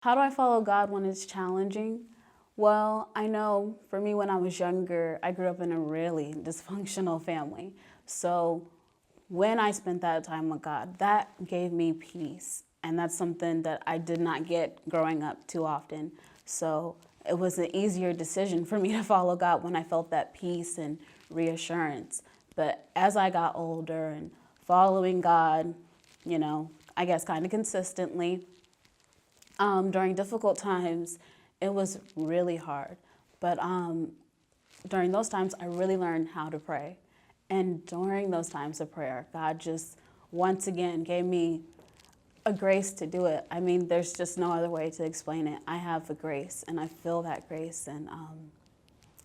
How do I follow God when it's challenging? Well, I know for me when I was younger, I grew up in a really dysfunctional family. So when I spent that time with God, that gave me peace. And that's something that I did not get growing up too often. So it was an easier decision for me to follow God when I felt that peace and reassurance. But as I got older and following God, I guess kind of consistently, during difficult times, it was really hard. But during those times, I really learned how to pray. And during those times of prayer, God just once again gave me a grace to do it. I mean, there's just no other way to explain it. I have a grace, and I feel that grace, and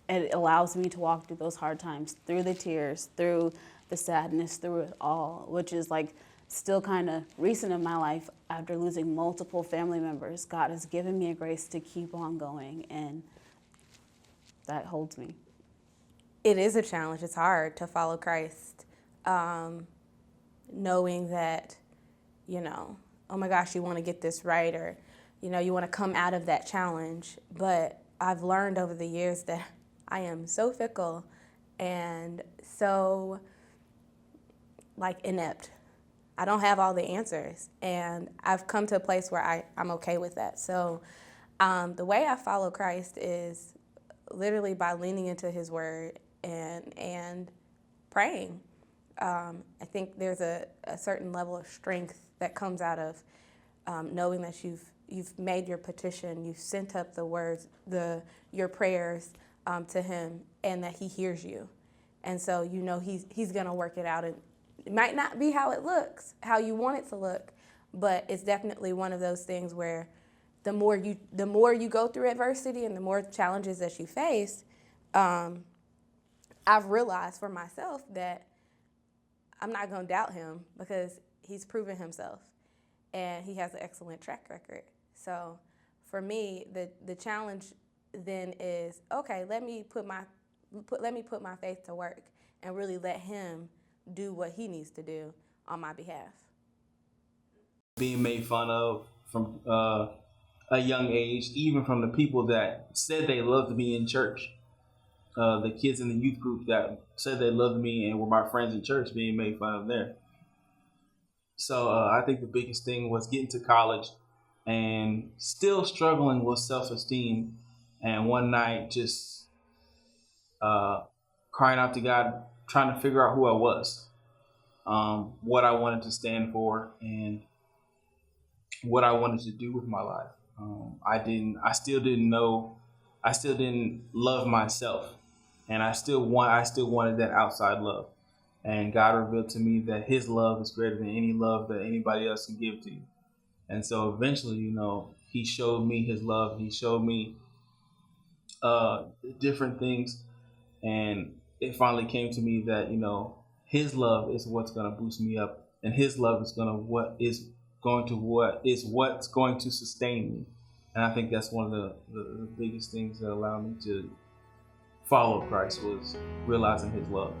it allows me to walk through those hard times, through the tears, through the sadness, through it all, which is like still kind of recent in my life after losing multiple family members. God has given me a grace to keep on going, and that holds me. It is a challenge. It's hard to follow Christ, knowing that, oh my gosh, you want to get this right, or, you want to come out of that challenge. But I've learned over the years that I am so fickle and so inept. I don't have all the answers, and I've come to a place where I'm okay with that. So the way I follow Christ is literally by leaning into his word and praying. I think there's a certain level of strength that comes out of knowing that you've made your petition, you've sent up the words, your prayers to him, and that he hears you. And so he's going to work it out. And it might not be how it looks, how you want it to look, but it's definitely one of those things where the more you go through adversity and the more challenges that you face, I've realized for myself that I'm not going to doubt him because he's proven himself and he has an excellent track record. So for me, the challenge then is, okay, let me put my faith to work and really let him do what he needs to do on my behalf. Being made fun of from a young age, even from the people that said they loved me in church. The kids in the youth group that said they loved me and were my friends in church, being made fun of there. So I think the biggest thing was getting to college and still struggling with self-esteem. And one night just crying out to God, trying to figure out who I was, what I wanted to stand for, and what I wanted to do with my life. I still didn't know, I still didn't love myself, and I still wanted that outside love. And God revealed to me that His love is greater than any love that anybody else can give to you. And so eventually, He showed me His love. He showed me different things, and it finally came to me that His love is what's going to boost me up, and His love is what's going to sustain me. And I think that's one of the biggest things that allowed me to follow Christ was realizing His love.